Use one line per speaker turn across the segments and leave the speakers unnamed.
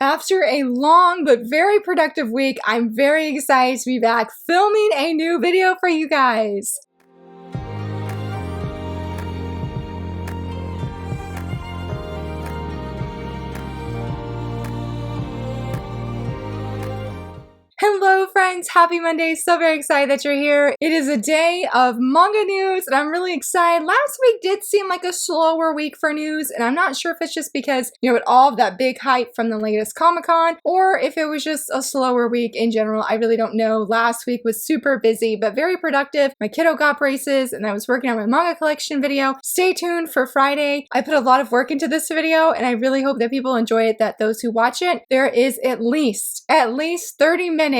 After a long but very productive week, I'm very excited to be back filming a new video for you guys. Hello friends, happy Monday, so very excited that you're here. It is a day of manga news and I'm really excited. Last week did seem like a slower week for news and I'm not sure if it's just because, with all of that big hype from the latest Comic-Con or if it was just a slower week in general. I really don't know. Last week was super busy but very productive. My kiddo got braces and I was working on my manga collection video. Stay tuned for Friday. I put a lot of work into this video and I really hope that people enjoy it, that those who watch it, there is at least 30 minutes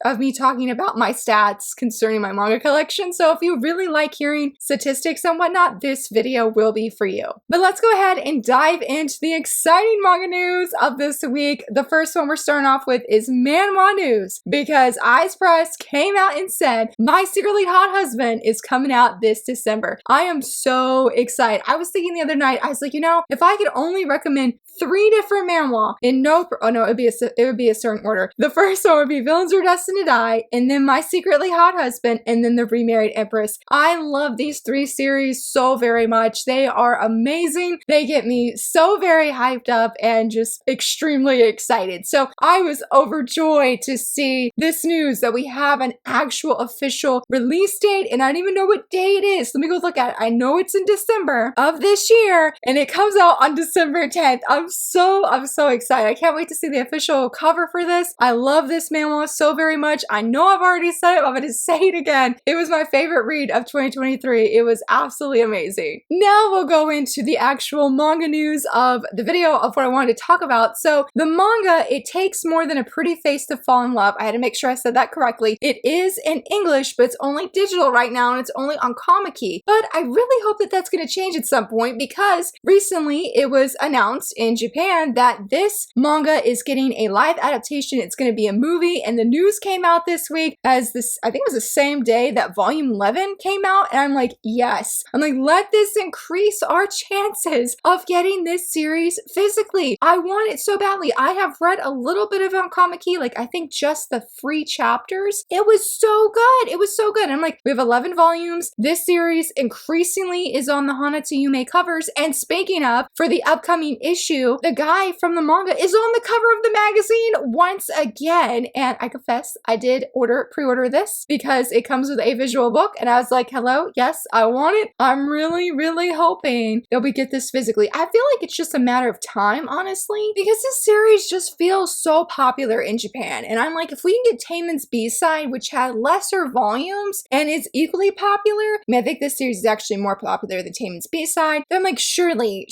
of me talking about my stats concerning my manga collection. So if you really like hearing statistics and whatnot, this video will be for you. But let's go ahead and dive into the exciting manga news of this week. The first one we're starting off with is Manhwa news, because Eyes Press came out and said, My Secretly Hot Husband is coming out this December. I am so excited. I was thinking the other night, I was like, if I could only recommend 3 different manhwa in it would be a certain order. The first one would be Villains Are Destined to Die, and then My Secretly Hot Husband, and then The Remarried Empress. I love these 3 series so very much. They are amazing. They get me so very hyped up and just extremely excited. So I was overjoyed to see this news that we have an actual official release date, and I don't even know what day it is. Let me go look at it. I know it's in December of this year, and it comes out on December 10th. I'm so excited. I can't wait to see the official cover for this. I love this manhwa so very much. I know I've already said it, but I'm going to say it again. It was my favorite read of 2023. It was absolutely amazing. Now we'll go into the actual manga news of the video of what I wanted to talk about. So the manga, It Takes More Than a Pretty Face to Fall in Love. I had to make sure I said that correctly. It is in English, but it's only digital right now and it's only on Comic-Key. But I really hope that that's going to change at some point, because recently it was announced in Japan that this manga is getting a live adaptation. It's going to be a movie, and the news came out this week as this, I think it was the same day that volume 11 came out, and I'm like, yes. I'm like, let this increase our chances of getting this series physically. I want it so badly. I have read a little bit of it on Comic-Key, like I think just the 3 chapters. It was so good. It was so good. I'm like, we have 11 volumes. This series increasingly is on the Hanatsu Yume covers, and speaking of, for the upcoming issue, the guy from the manga is on the cover of the magazine once again, and I confess I did pre-order this because it comes with a visual book, and I was like, hello, yes, I want it. I'm really hoping that we get this physically. I feel like it's just a matter of time, honestly, because this series just feels so popular in Japan, and I'm like, if we can get Tamen's B-side, which had lesser volumes and is equally popular, I think this series is actually more popular than Tamen's B-side, then I'm like, surely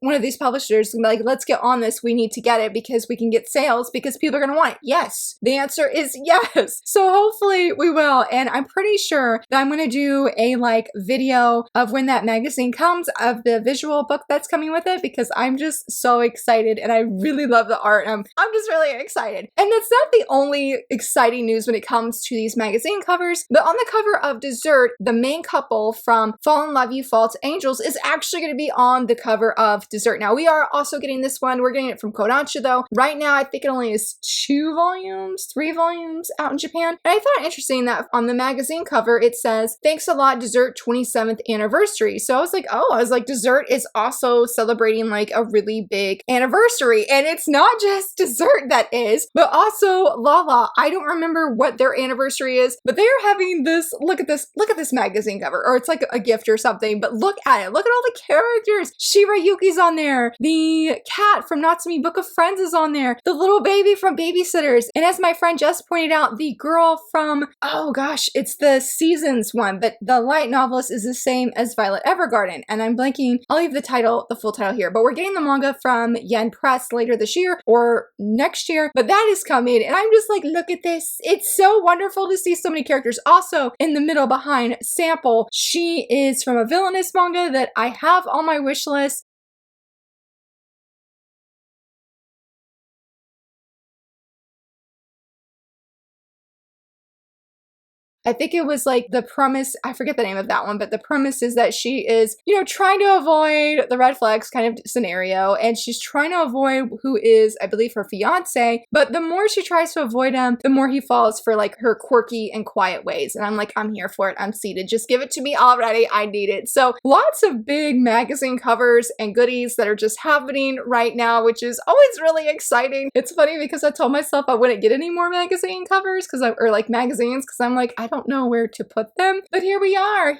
one of these publishers is gonna be like, let's get on this. We need to get it because we can get sales, because people are gonna want it. Yes, the answer is yes. So hopefully we will, and I'm pretty sure that I'm gonna do a video of when that magazine comes, of the visual book that's coming with it, because I'm just so excited and I really love the art. I'm just really excited. And that's not the only exciting news when it comes to these magazine covers, but on the cover of Dessert, the main couple from Fall in Love You False Angels is actually going to be on the cover of Dessert. Now we are also getting this one. We're getting it from Kodansha though. Right now I think it only is 3 volumes out in Japan. And I thought it interesting that on the magazine cover it says, thanks a lot Dessert 27th anniversary. So I was like, Dessert is also celebrating like a really big anniversary. And it's not just Dessert that is, but also Lala. I don't remember what their anniversary is, but they're having this, look at this magazine cover, or it's like a gift or something, but look at it. Look at all the characters. Shirayuki's on there. The cat from Natsumi Book of Friends is on there. The little baby from Babysitters. And as my friend just pointed out, the girl from, oh gosh, it's the Seasons one, but the light novelist is the same as Violet Evergarden. And I'm blanking. I'll leave the full title here, but we're getting the manga from Yen Press later this year or next year, but that is coming. And I'm just like, look at this. It's so wonderful to see so many characters. Also in the middle behind Sample, she is from a Villainess manga that I have on my wish list. I think it was like the premise, I forget the name of that one, but the premise is that she is, trying to avoid the red flags kind of scenario, and she's trying to avoid who is, I believe, her fiance, but the more she tries to avoid him, the more he falls for like her quirky and quiet ways. And I'm like, I'm here for it. I'm seated. Just give it to me already. I need it. So lots of big magazine covers and goodies that are just happening right now, which is always really exciting. It's funny because I told myself I wouldn't get any more magazine covers or like magazines because I'm like, I don't know where to put them. But here we are,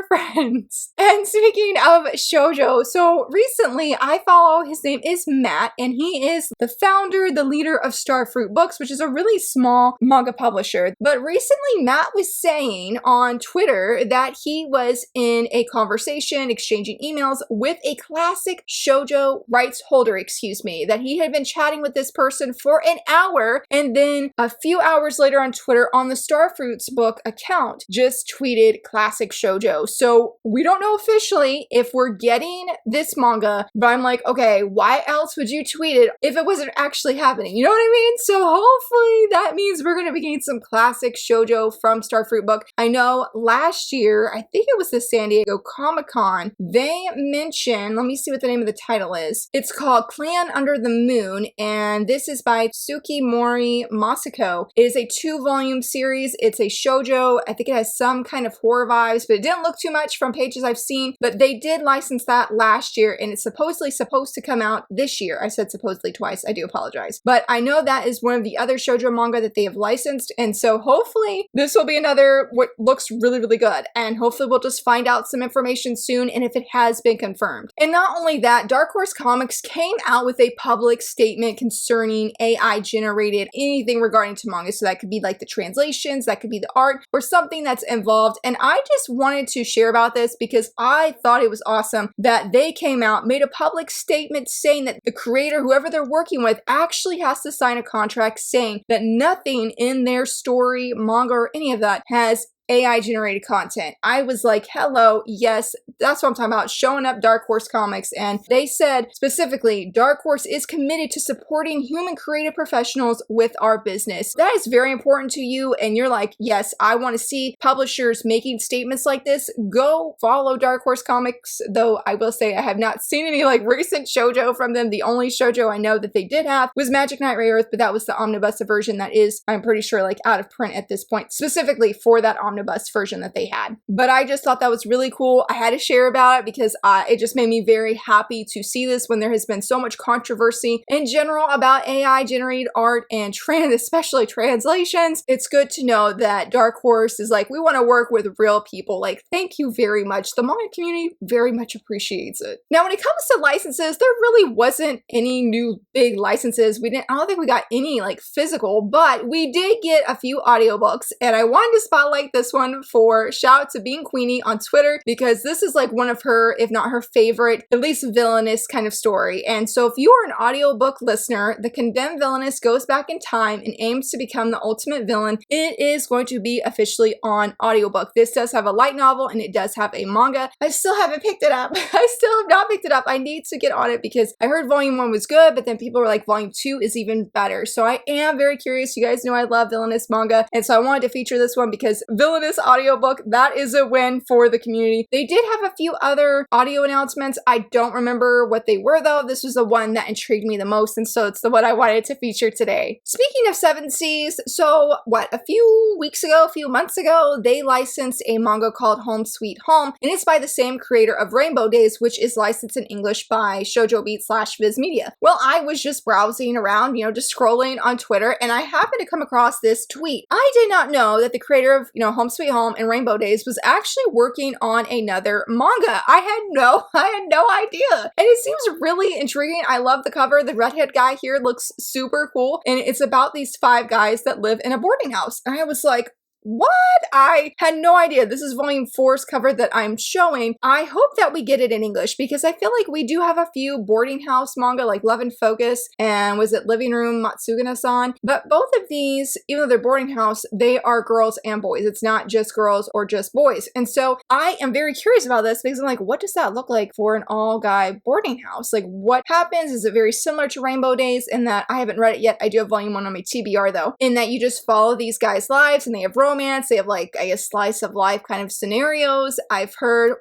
friends. And speaking of shoujo, so recently I follow, his name is Matt, and he is the founder, the leader of Starfruit Books, which is a really small manga publisher. But recently Matt was saying on Twitter that he was in a conversation, exchanging emails with a classic shoujo rights holder, that he had been chatting with this person for an hour, and then a few hours later on Twitter on the Starfruits book account just tweeted classic shoujo. So we don't know officially if we're getting this manga, but I'm like, okay, why else would you tweet it if it wasn't actually happening? You know what I mean? So hopefully that means we're going to be getting some classic shoujo from Starfruit Book. I know last year, I think it was the San Diego Comic-Con, they mentioned, let me see what the name of the title is. It's called Clan Under the Moon, and this is by Tsukimori Masako. It is a 2-volume series. It's a shoujo. I think it has some kind of horror vibes, but it didn't look too much from pages I've seen. But they did license that last year, and it's supposedly supposed to come out this year. I said supposedly twice. I do apologize. But I know that is one of the other shoujo manga that they have licensed, and so hopefully this will be another what looks really, really good. And hopefully we'll just find out some information soon, and if it has been confirmed. And not only that, Dark Horse Comics came out with a public statement concerning AI generated anything regarding to manga. So that could be like the translations, that could be the art, or something that's involved. And I just wanted to share about this because I thought it was awesome that they came out, made a public statement saying that the creator, whoever they're working with, actually has to sign a contract saying that nothing in their story, manga, or any of that has AI generated content. I was like, hello, yes, that's what I'm talking about, showing up Dark Horse Comics. And they said specifically, Dark Horse is committed to supporting human creative professionals with our business. That is very important to you, and you're like, yes, I want to see publishers making statements like this. Go follow Dark Horse Comics, though I will say I have not seen any like recent shoujo from them. The only shoujo I know that they did have was Magic Knight Rayearth, but that was the omnibus version that is, I'm pretty sure, like out of print at this point, specifically for that omnibus version that they had. But I just thought that was really cool. I had to share about it because it just made me very happy to see this when there has been so much controversy in general about AI generated art and especially translations. It's good to know that Dark Horse is like, we want to work with real people. Like, thank you very much. The manga community very much appreciates it. Now, when it comes to licenses, there really wasn't any new big licenses. I don't think we got any like physical, but we did get a few audiobooks, and I wanted to spotlight this one for shout out to Being Queenie on Twitter, because this is like one of her, if not her favorite, at least villainous kind of story. And so if you are an audiobook listener, the Condemn Villainess goes back in time and aims to become the ultimate villain. It is going to be officially on audiobook. This does have a light novel and it does have a manga. I still haven't picked it up. I still have not picked it up. I need to get on it because I heard volume 1 was good, but then people were like, volume 2 is even better. So I am very curious. You guys know I love villainous manga, and so I wanted to feature this one because villainous audiobook, that is a win for the community. They did have a few other audio announcements. I don't remember what they were though. This was the one that intrigued me the most, and so it's the one I wanted to feature today. Speaking of Seven Seas, so a few months ago, they licensed a manga called Home Sweet Home, and it's by the same creator of Rainbow Days, which is licensed in English by Shoujo Beat / Viz Media. Well, I was just browsing around, just scrolling on Twitter, and I happened to come across this tweet. I did not know that the creator of, Home Sweet Home and Rainbow Days was actually working on another manga. I had no idea. And it seems really intriguing. I love the cover. The redhead guy here looks super cool. And it's about these 5 guys that live in a boarding house. And I was like, what? I had no idea. This is volume 4's cover that I'm showing. I hope that we get it in English because I feel like we do have a few boarding house manga like Love and Focus and was it Living Room Matsugana-san? But both of these, even though they're boarding house, they are girls and boys. It's not just girls or just boys. And so I am very curious about this because I'm like, what does that look like for an all-guy boarding house? Like what happens? Is it very similar to Rainbow Days in that I haven't read it yet? I do have volume 1 on my TBR though, in that you just follow these guys' lives and they have romance. They have like, I guess, slice of life kind of scenarios. I've heard,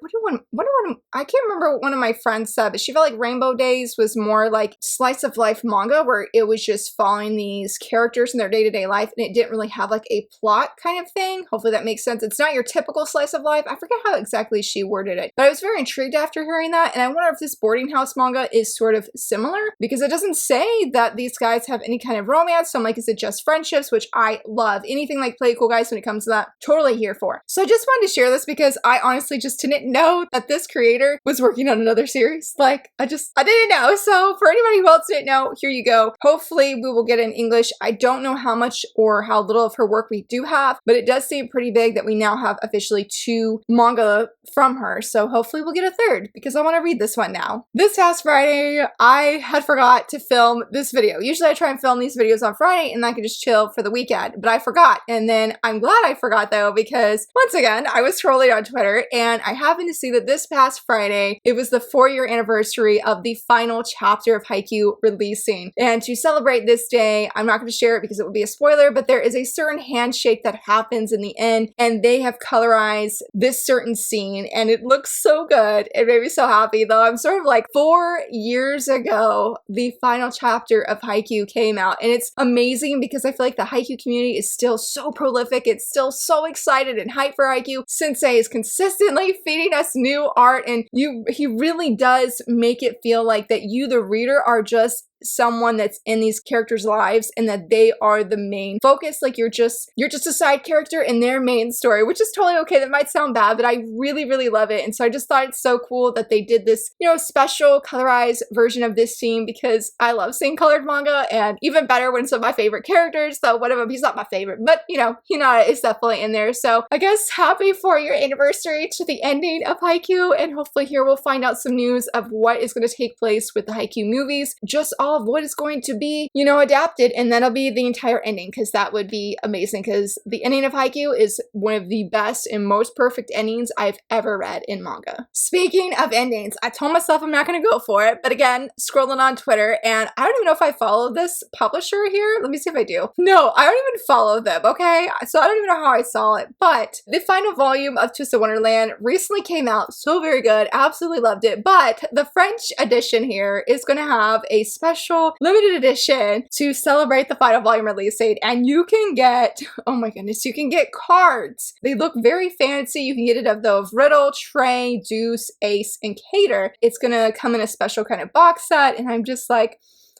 I can't remember what one of my friends said, but she felt like Rainbow Days was more like slice of life manga where it was just following these characters in their day-to-day life and it didn't really have like a plot kind of thing. Hopefully that makes sense. It's not your typical slice of life. I forget how exactly she worded it, but I was very intrigued after hearing that. And I wonder if this boarding house manga is sort of similar because it doesn't say that these guys have any kind of romance. So I'm like, is it just friendships? Which I love. Anything like Play Cool Guys when it comes to that, totally here for. So I just wanted to share this because I honestly just didn't know that this creator was working on another series. Like, I didn't know. So for anybody who else didn't know, here you go. Hopefully we will get it in English. I don't know how much or how little of her work we do have, but it does seem pretty big that we now have officially 2 manga from her. So hopefully we'll get a 3rd because I want to read this one now. This past Friday, I had forgot to film this video. Usually I try and film these videos on Friday and I can just chill for the weekend, but I forgot. And then I'm glad I forgot though, because once again, I was scrolling on Twitter and I happened to see that this past Friday, it was the 4-year anniversary of the final chapter of Haikyuu releasing. And to celebrate this day, I'm not going to share it because it would be a spoiler, but there is a certain handshake that happens in the end and they have colorized this certain scene and it looks so good. It made me so happy though. I'm sort of like 4 years ago, the final chapter of Haikyuu came out and it's amazing because I feel like the Haikyuu community is still so prolific. It's still so excited and hyped for Haikyuu. Sensei is consistently feeding us new art and he really does make it feel like that you, the reader, are just someone that's in these characters' lives and that they are the main focus. Like you're just a side character in their main story, which is totally okay. That might sound bad, but I really, really love it. And so I just thought it's so cool that they did this, you know, special colorized version of this scene because I love seeing colored manga and even better when some of my favorite characters. So one of them, he's not my favorite, but you know, Hinata is definitely in there. So I guess happy 4-year anniversary to the ending of Haikyuu. And hopefully here we'll find out some news of what is going to take place with the Haikyuu movies. Just all of what is going to be, you know, adapted, and that'll be the entire ending because that would be amazing because the ending of Haikyuu is one of the best and most perfect endings I've ever read in manga. Speaking of endings, I told myself I'm not going to go for it, but again, scrolling on Twitter, and I don't even know if I follow this publisher here. Let me see if I do. No, I don't even follow them, okay? So I don't even know how I saw it, but the final volume of Twisted Wonderland recently came out. So very good. Absolutely loved it, but the French edition here is going to have a special limited edition to celebrate the final volume release date, and you can get, oh my goodness, you can get cards. They look very fancy. You can get it of Riddle, Trey, Deuce, Ace, and Cater. It's gonna come in a special kind of box set, and I'm just like,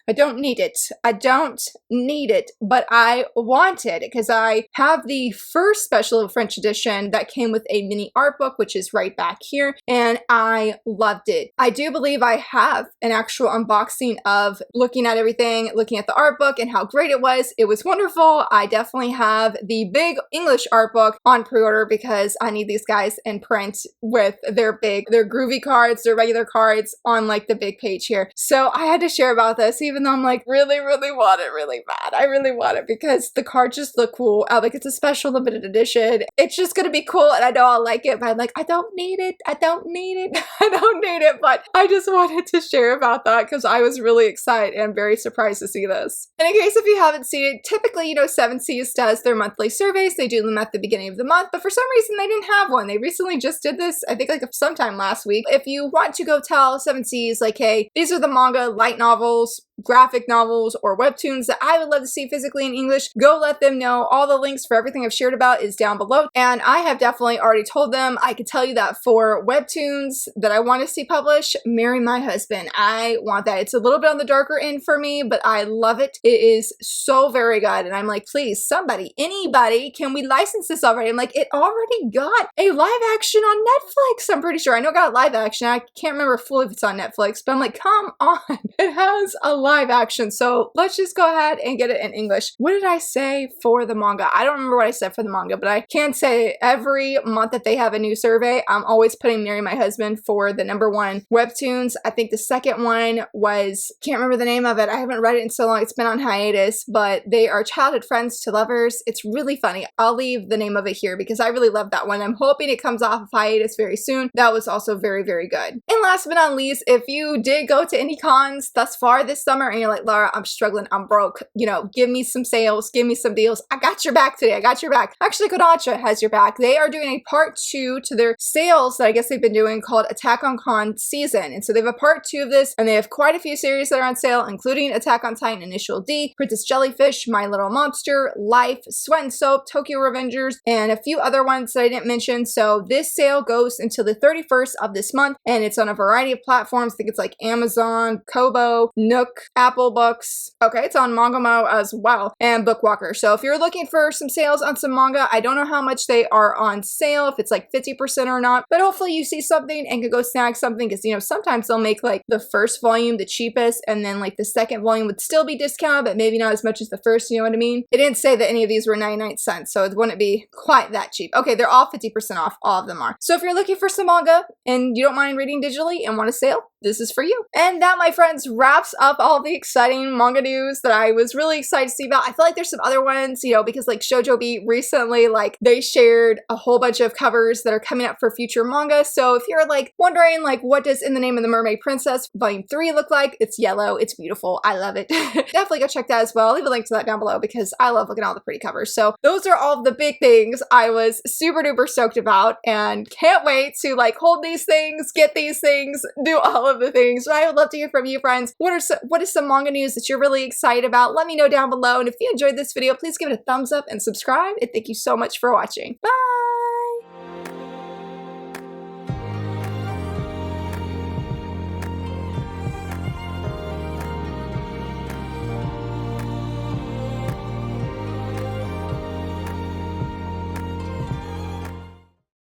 I don't need it. I don't need it, but I want it because I have the first special French edition that came with a mini art book, which is right back here, and I loved it. I do believe I have an actual unboxing of looking at everything, looking at the art book and how great it was. It was wonderful. I definitely have the big English art book on pre-order because I need these guys in print with their groovy cards, their regular cards on like the big page here. So I had to share about this, even though I'm like, really, really want it really bad. I really want it because the cards just look cool. Like it's a special limited edition. It's just gonna be cool and I know I'll like it, but I'm like, I don't need it. I don't need it. I don't need it, but I just wanted to share about that because I was really excited and very surprised to see this. And in case if you haven't seen it, typically, you know, 7Seas does their monthly surveys. They do them at the beginning of the month, but for some reason they didn't have one. They recently just did this, I think like sometime last week. If you want to go tell 7Seas like, hey, these are the manga, light novels, graphic novels, or webtoons that I would love to see physically in English, go let them know. All the links for everything I've shared about is down below. And I have definitely already told them, I could tell you that for webtoons that I want to see published, Marry My Husband. I want that. It's a little bit on the darker end for me, but I love it. It is so very good. And I'm like, please, somebody, anybody, can we license this already? I'm like, it already got a live action on Netflix. I'm pretty sure. I know it got a live action. I can't remember fully if it's on Netflix, but I'm like, come on. It has a live action, so let's just go ahead and get it in English. What did I say for the manga? I don't remember what I said for the manga, but I can say every month that they have a new survey, I'm always putting Marry My Husband for the #1 webtoons. I think the second one was, can't remember the name of it. I haven't read it in so long. It's been on hiatus, but they are childhood friends to lovers. It's really funny. I'll leave the name of it here because I really love that one. I'm hoping it comes off of hiatus very soon. That was also very, very good. And last but not least, if you did go to any cons thus far this summer, summer and you're like, Laura, I'm struggling, I'm broke, you know, give me some sales, give me some deals. I got your back today. I got your back. Actually, Kodansha has your back. They are doing a part 2 to their sales that I guess they've been doing called Attack on Con Season. And so they have a part 2 of this, and they have quite a few series that are on sale, including Attack on Titan Initial D, Princess Jellyfish, My Little Monster, Life, Sweat and Soap, Tokyo Revengers, and a few other ones that I didn't mention. So this sale goes until the 31st of this month, and it's on a variety of platforms. I think it's like Amazon, Kobo, Nook, Apple Books. Okay, it's on Mangamo as well, and Bookwalker. So if you're looking for some sales on some manga, I don't know how much they are on sale, if it's like 50% or not, but hopefully you see something and can go snag something, because, you know, sometimes they'll make like the first volume the cheapest, and then like the second volume would still be discounted, but maybe not as much as the first, you know what I mean? It didn't say that any of these were 99 cents, so it wouldn't be quite that cheap. Okay, they're all 50% off, all of them are. So if you're looking for some manga and you don't mind reading digitally and want a sale, this is for you. And that, my friends, wraps up all the exciting manga news that I was really excited to see about. I feel like there's some other ones, you know, because like Shoujo Beat recently, like they shared a whole bunch of covers that are coming up for future manga. So if you're like wondering like what does In the Name of the Mermaid Princess Volume 3 look like, it's yellow, it's beautiful, I love it. Definitely go check that as well. I'll leave a link to that down below because I love looking at all the pretty covers. So those are all the big things I was super duper stoked about, and can't wait to like hold these things, get these things, do all of the things. So I would love to hear from you, friends. What is some manga news that you're really excited about? Let me know down below. And if you enjoyed this video, please give it a thumbs up and subscribe. And thank you so much for watching. Bye!